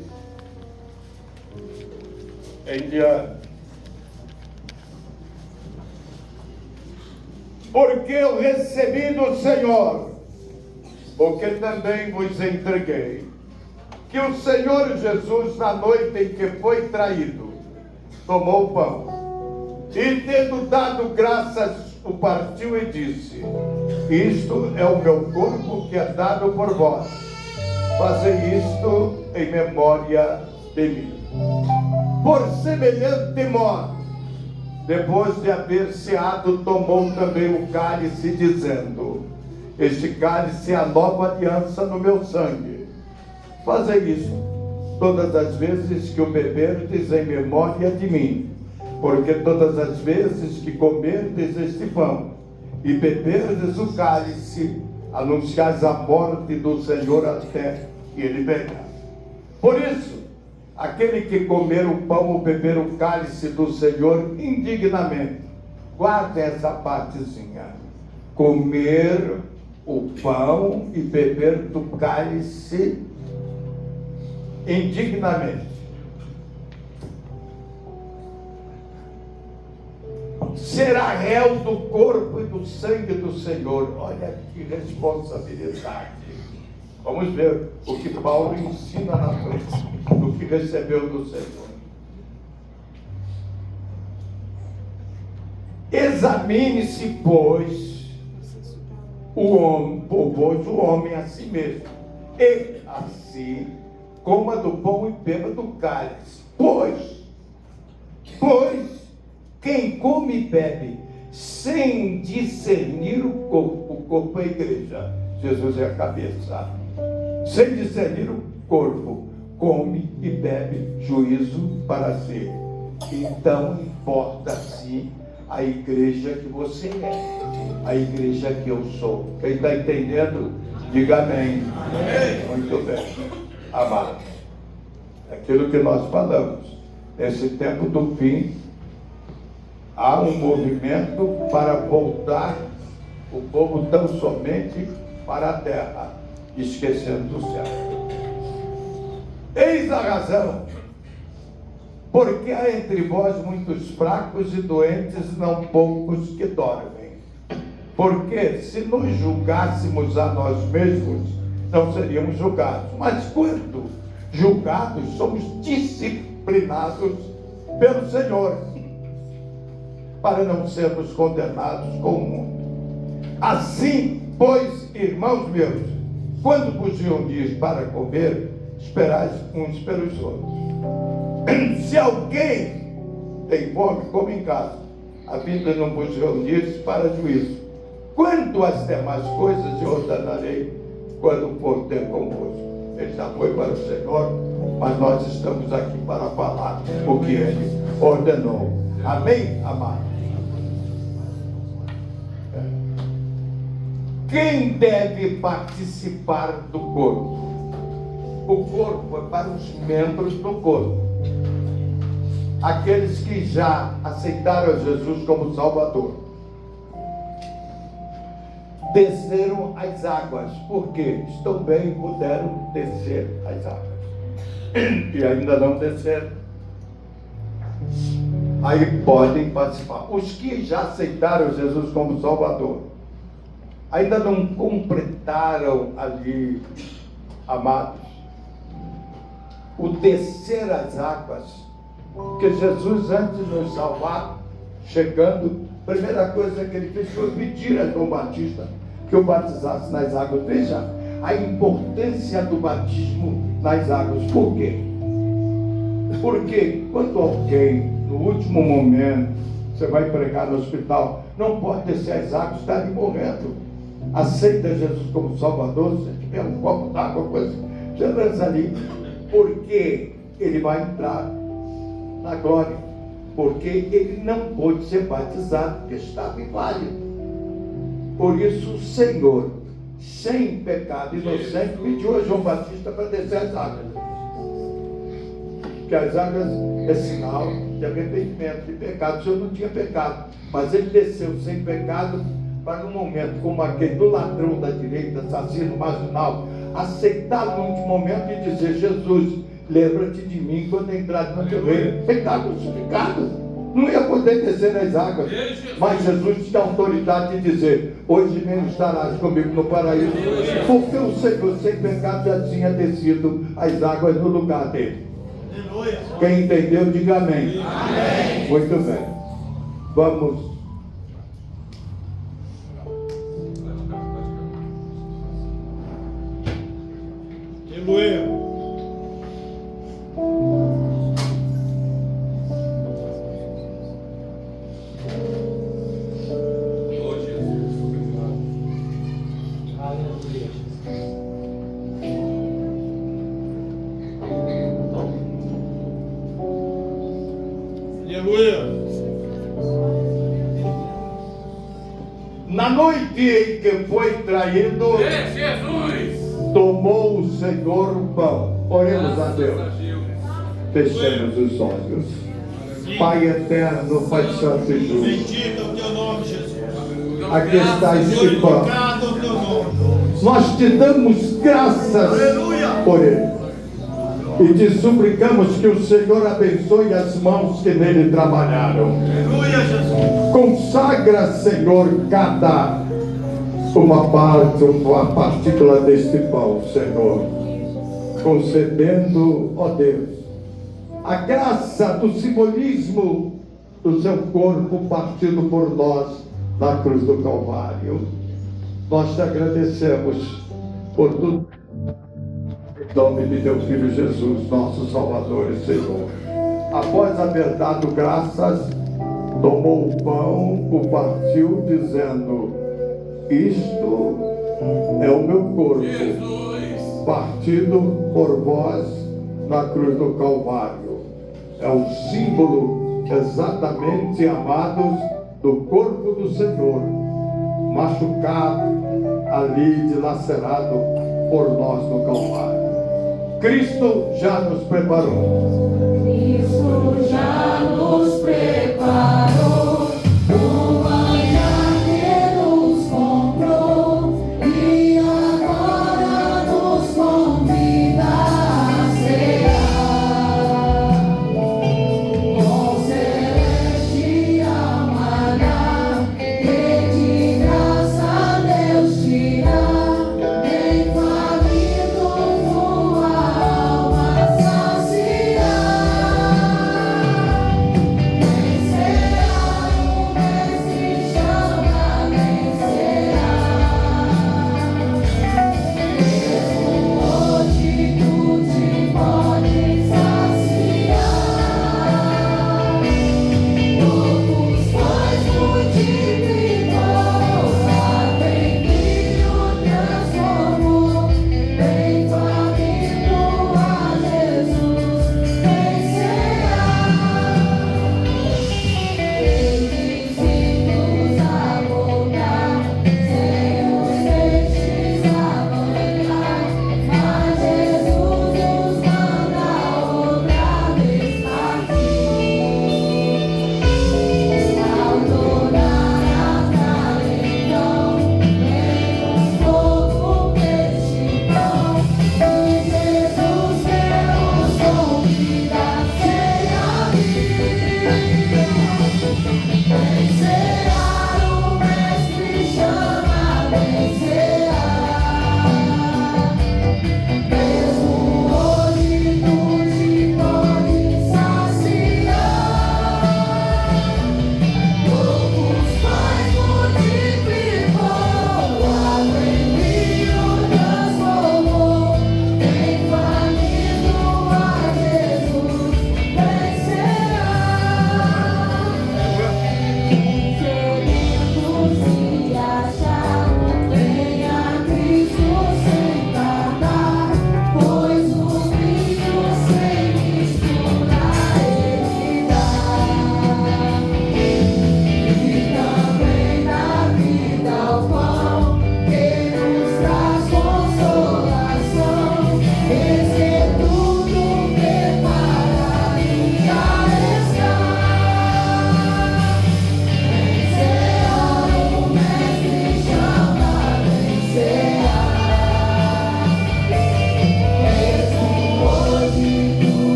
em diante. Porque eu recebi do Senhor o que também vos entreguei, que o Senhor Jesus, na noite em que foi traído, tomou o pão e, tendo dado graças, o partiu e disse: isto é o meu corpo que é dado por vós, fazei isto em memória de mim. Por semelhante modo, depois de haver ceado, tomou também o cálice, dizendo: este cálice é a nova aliança no meu sangue. Fazei isso todas as vezes que o beberdes em memória de mim. Porque todas as vezes que comerdes este pão e beberdes o cálice, anunciais a morte do Senhor até que ele venha. Por isso, aquele que comer o pão ou beber o cálice do Senhor indignamente, guarda essa partezinha, comer o pão e beber do cálice indignamente, será réu do corpo e do sangue do Senhor. Olha que responsabilidade. Vamos ver o que Paulo ensina na frente do que recebeu do Senhor. Examine-se, pois, o homem a si mesmo, e assim coma do pão e beba do cálice. Pois, quem come e bebe sem discernir o corpo é a igreja, Jesus é a cabeça, sem discernir o corpo, come e bebe juízo para si. Então importa-se a igreja que você é, a igreja que eu sou. Quem está entendendo, diga amém. Muito bem, amados, aquilo que nós falamos, nesse tempo do fim, há um movimento para voltar o povo tão somente para a terra, esquecendo do céu. Eis a razão, porque há entre vós muitos fracos e doentes, não poucos que dormem. Porque se nos julgássemos a nós mesmos, não seríamos julgados. Mas quando julgados, somos disciplinados pelo Senhor, para não sermos condenados com o mundo. Assim, pois, irmãos meus, quando vos reunir para comer, esperais uns pelos outros. Se alguém tem fome, come em casa, a fim de não vos reunir para juízo. Quanto às demais coisas, eu ordenarei quando for ter convosco. Ele já foi para o Senhor, mas nós estamos aqui para falar o que ele ordenou. Amém, amado? Quem deve participar do corpo? O corpo é para os membros do corpo. Aqueles que já aceitaram Jesus como Salvador. Desceram as águas, porque estão bem, puderam descer as águas. E ainda não desceram. Aí podem participar. Os que já aceitaram Jesus como Salvador, ainda não completaram ali, amados, o descer as águas, porque Jesus, antes de nos salvar, chegando, a primeira coisa que ele fez foi pedir a João Batista que o batizasse nas águas. Veja a importância do batismo nas águas. Por quê? Porque quando alguém, no último momento, você vai pregar no hospital, não pode descer as águas, está ali morrendo. Aceita Jesus como Salvador, se tiver um copo d'água, coisa, você lança ali, porque ele vai entrar na glória, porque ele não pôde ser batizado, porque estava inválido. Por isso o Senhor, sem pecado, inocente, pediu a João Batista para descer as águas, porque as águas é sinal de arrependimento, de pecado. O Senhor não tinha pecado, mas ele desceu sem pecado, para um momento como aquele do ladrão da direita, assassino marginal, aceitá-lo no último momento e dizer: Jesus, lembra-te de mim quando entrar no teu reino. Ele está crucificado, não ia poder descer nas águas, mas Jesus tinha autoridade de dizer: hoje mesmo estarás comigo no paraíso, porque o Senhor sem pecado já tinha descido as águas no lugar dele. Quem entendeu, diga amém. Amém. Muito bem, vamos. Aleluia. Na noite em que foi traído, Jesus, tomou o Senhor o pão. Oremos a Deus. Fechemos os olhos. Pai eterno, Pai santo e justo. Bendito é o teu nome, Jesus. Aqui está esse pão. Glorificado é o teu nome. Nós te damos graças Aleluia. por ele. E te suplicamos que o Senhor abençoe as mãos que nele trabalharam. Aleluia, Jesus. Consagra, Senhor, cada uma parte, uma partícula deste pão, Senhor. Concedendo, ó Deus, a graça do simbolismo do seu corpo partido por nós na cruz do Calvário. Nós te agradecemos por tudo. Em nome de teu Filho Jesus, nosso Salvador e Senhor. Após haver dado graças, tomou o pão, o partiu, dizendo: isto é o meu corpo, partido por vós na cruz do Calvário. É o símbolo, exatamente, amados, do corpo do Senhor, machucado ali, dilacerado por nós no Calvário. Cristo já nos preparou. Cristo já nos preparou, o manjar que nos comprou e agora nos convida a cear. Com celestial maná, que de graça Deus te dá, bem faminto tua alma saciar. Vem cear o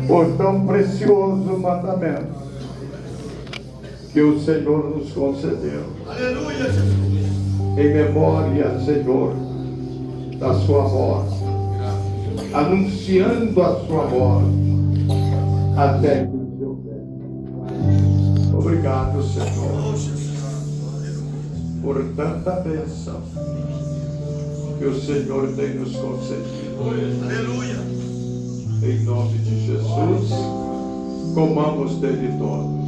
Por tão precioso mandamento que o Senhor nos concedeu. Aleluia, Jesus. Em memória, Senhor, da sua morte, anunciando a sua morte até que o seu pé. Obrigado, Senhor, por tanta bênção que o Senhor tem nos concedido. Aleluia. Em nome de Jesus, comamos dele todos.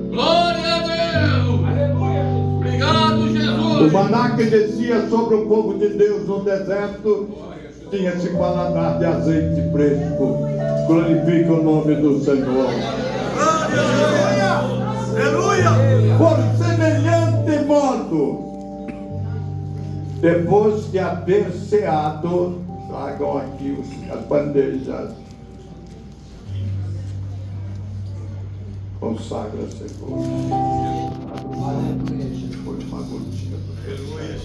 Glória a Deus! Obrigado, O Jesus! maná que descia sobre o povo de Deus no deserto tinha esse paladar de azeite fresco. Glorifica o nome do Senhor. Aleluia. Por semelhante modo, depois de haver ceado, tragam aqui as bandejas. Consagra, Senhor. Foi uma gotinha do teu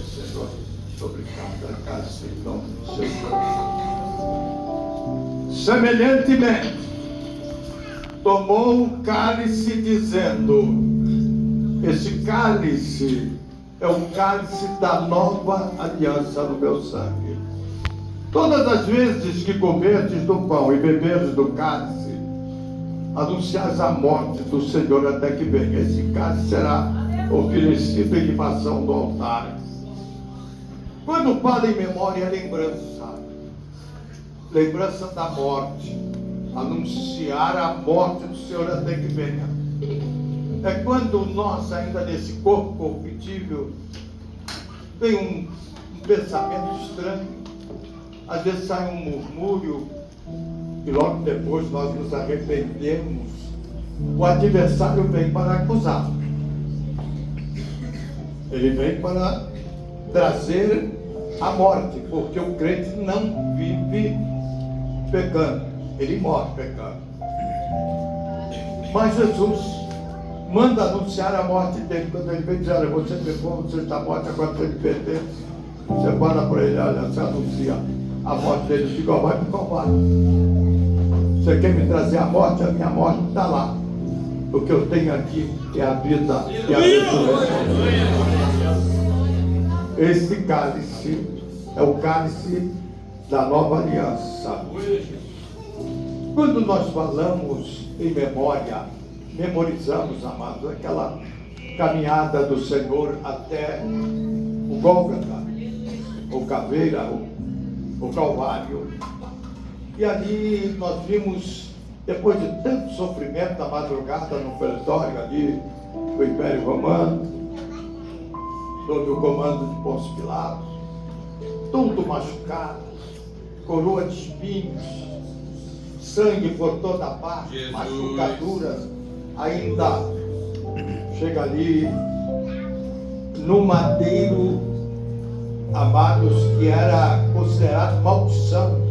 Senhor, sobre cada casa em nome do Senhor. Semelhantemente, tomou o cálice, dizendo: esse cálice é o cálice da nova aliança no meu sangue. Todas as vezes que comerdes do pão e beberdes do cálice, anunciais a morte do Senhor até que venha. Esse cálice será oferecido em libação do altar. Quando fala em memória, é lembrança da morte, anunciar a morte do Senhor até que venha. É quando nós, ainda nesse corpo corruptível, tem um pensamento estranho, às vezes sai um murmúrio, e logo depois nós nos arrependemos. O adversário vem para acusar. Ele vem para trazer a morte, porque o crente não vive pecando, ele morre pecando. Mas Jesus manda anunciar a morte dele. Quando ele vem dizer: olha, você pecou, você está morto, agora você me perder. Você fala para ele: olha, você anuncia a morte dele. Eu digo: ó, vai me combate. Você quer me trazer a minha morte está lá. O que eu tenho aqui é a vida e a ressurreição. Esse cálice é o cálice da nova aliança. Quando nós falamos em memória, memorizamos, amados, aquela caminhada do Senhor até o Gólgota, o Caveira, o Calvário. E ali nós vimos, depois de tanto sofrimento da madrugada no pretório ali do Império Romano, sob o comando de Pôncio Pilatos, todo machucado, coroa de espinhos, sangue por toda parte, Jesus. machucaduras, ainda chega ali no madeiro, amados, que era considerado maldição.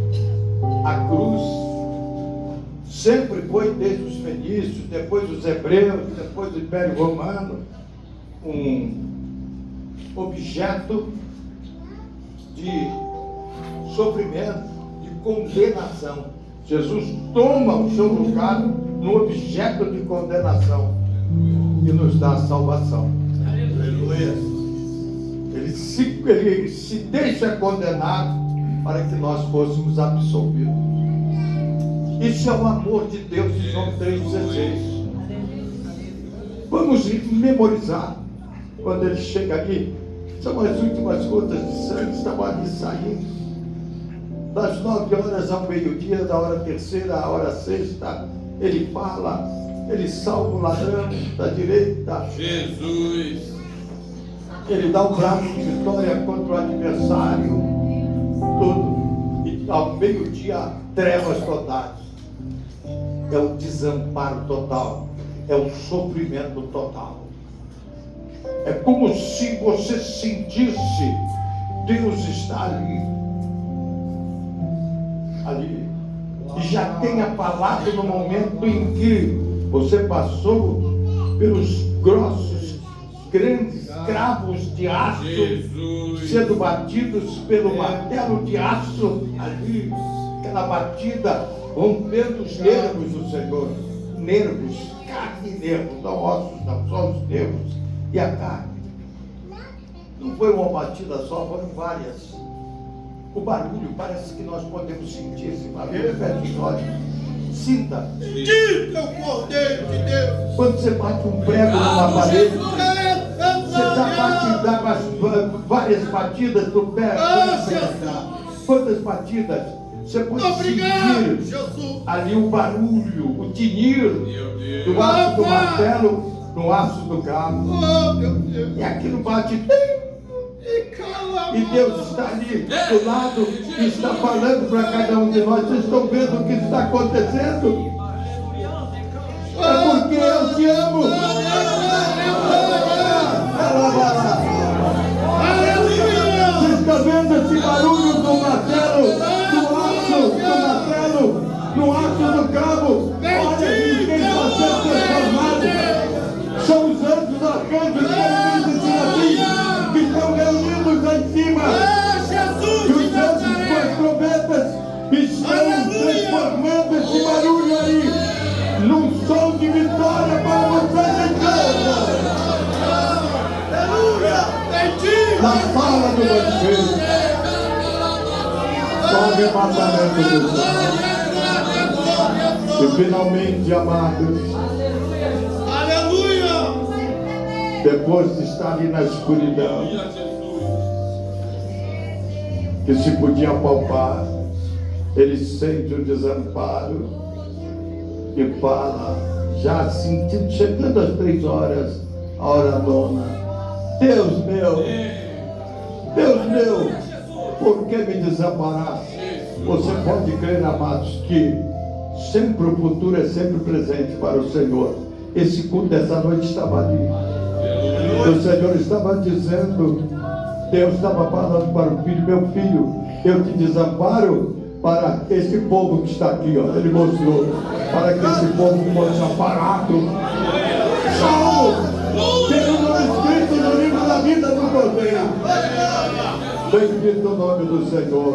A cruz sempre foi, desde os fenícios, depois os hebreus, depois do Império Romano, um objeto de sofrimento, de condenação. Jesus toma o seu lugar no objeto de condenação e nos dá a salvação. Aleluia. Ele se deixa condenar para que nós fôssemos absolvidos. Isso é o amor de Deus em João 3,16. Vamos memorizar. Quando ele chega ali, são as últimas gotas de sangue, estavam ali saindo. Das 9 horas ao meio-dia, da hora terceira à hora sexta, ele fala, ele salva o ladrão da direita. Jesus! Ele dá um braço de vitória contra o adversário. Tudo. E ao meio-dia, trevas totais. É o desamparo total. É o sofrimento total. É como se você sentisse: Deus está ali. Ali. E já tenha falado no momento em que você passou pelos grossos, grandes cravos de aço, Jesus. sendo batidos pelo martelo de aço ali, aquela batida, rompendo os nervos do Senhor. Nervos, carne e nervos, não ossos, não, só os nervos e a carne. Não foi uma batida só, foram várias. O barulho, parece que nós podemos sentir esse barulho perto de nós. Sinta. Bendito é o Cordeiro de Deus. Quando você bate um prego numa parede, você dá várias batidas do pé. Quantas batidas? Você pode Obrigado, sentir Jesus. ali o barulho, o tinir Meu Deus. do aço do martelo no aço do cabo. Oh, meu Deus. E aquilo bate. E cala. E Deus está ali do lado e está falando para cada um de nós. Vocês estão vendo o que está acontecendo? É porque eu te amo. Você está vendo esse barulho do martelo, do aço, no aço do cabo? Olha quem está sendo transformado. São os anjos, arcanjos, querubins e serafins que estão reunidos lá em cima. E os anjos com as trombetas estão transformando esse barulho aí num som de vitória para vocês em casa. Na sala do banquete, só o arrebatamento do céu. E finalmente, amados, Aleluia. depois de estar ali na escuridão, que se podia palpar, ele sente o desamparo e fala, já sentindo, chegando às 3 horas, a hora nona. Deus meu, por que me desamparaste? Você pode crer, amados, que sempre o futuro é sempre presente para o Senhor. Esse culto dessa noite estava ali. O Senhor estava dizendo, Deus estava falando para o filho, meu filho, eu te desamparo para esse povo que está aqui, ó. Ele mostrou, para que esse povo fosse aparado. Salmo! Tem o nome escrito no livro da vida do Cordeiro. Bendito o nome do Senhor.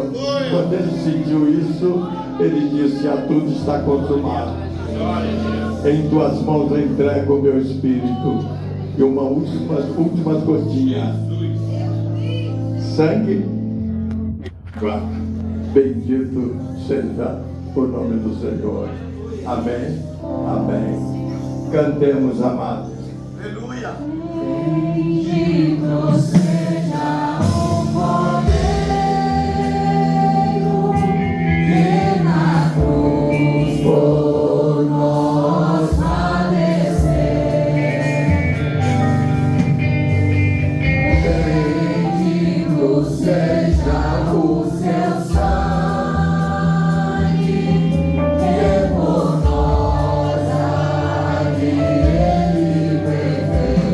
Quando ele sentiu isso, ele disse, a tudo está consumado. Em tuas mãos eu entrego o meu espírito. E uma última gotinha. Sangue. Bendito seja o nome do Senhor. Amém. Amém. Cantemos, amados. Aleluia. Bendito seja o Cordeiro que na cruz por nós padeceu. Bendito seja o seu sangue que por nós há de ele beber.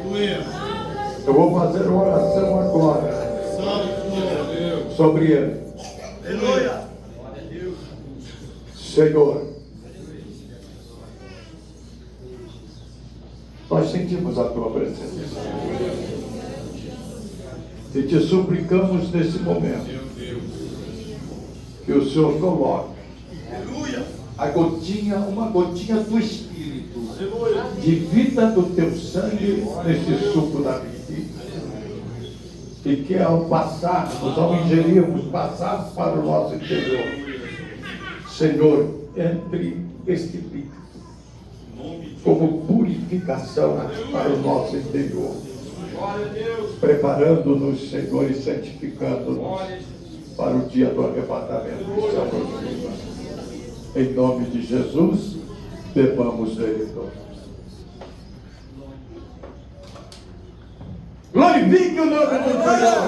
Aleluia. Eu vou fazer uma oração agora Santo. sobre ele. Aleluia. Senhor, nós sentimos a tua presença e te suplicamos nesse momento que o Senhor coloque a gotinha, uma gotinha do Espírito, de vida do teu sangue nesse suco da vida. E que ao passarmos, ao ingerirmos, passarmos para o nosso interior, Senhor, entre este líquido como purificação para o nosso interior, preparando-nos, Senhor, e santificando-nos para o dia do arrebatamento que se aproxima. Em nome de Jesus, bebamos dele todos. Glorifique o nome do Senhor.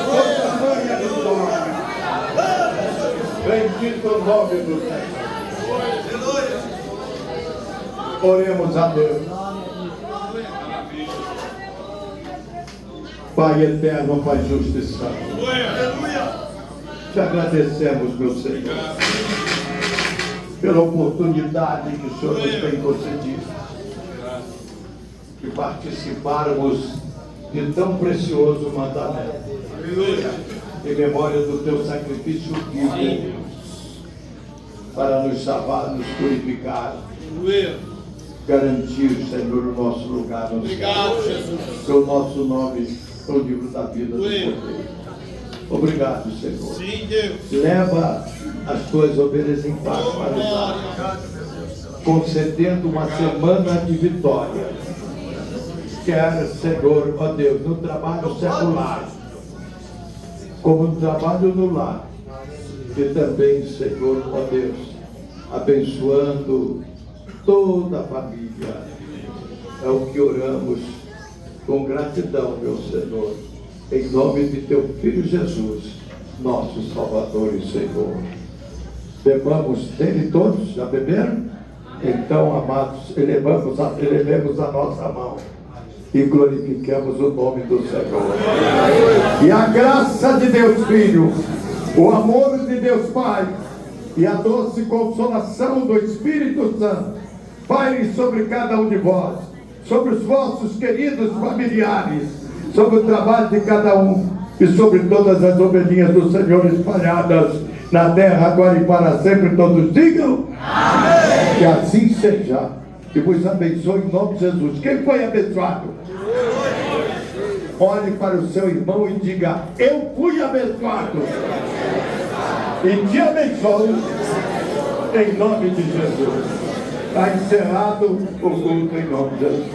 Toda a glória do nome. Bendito o nome do Senhor. Oremos a Deus. Pai eterno, Pai justo e santo, te agradecemos, meu Senhor, pela oportunidade que o Senhor nos tem concedido de participarmos de tão precioso mandamento, em memória do teu sacrifício vivo, para nos salvar, nos purificar, garantir, Senhor, o nosso lugar no céu. Obrigado, Jesus. Que o nosso nome no livro da vida do poder. Obrigado, Senhor. Sim, Deus. Leva as tuas ovelhas em paz para o lar, concedendo uma semana de vitória. Quer, Senhor, ó Deus, no trabalho secular, como no trabalho no lar, e também, Senhor, ó Deus, abençoando toda a família. É o que oramos com gratidão, meu Senhor, em nome de teu Filho Jesus, nosso Salvador e Senhor. Bebamos dele todos, já beberam? Então, amados, elevemos a nossa mão e glorifiquemos o nome do Senhor. E a graça de Deus Filho, o amor de Deus Pai e a doce consolação do Espírito Santo paire sobre cada um de vós, sobre os vossos queridos familiares, sobre o trabalho de cada um e sobre todas as ovelhinhas do Senhor espalhadas na terra, agora e para sempre. Todos digam amém. Que assim seja, e vos abençoe em nome de Jesus. Quem foi abençoado? Olhe para o seu irmão e diga: eu fui abençoado, e te abençoo em nome de Jesus. Está encerrado o culto em nome de Jesus.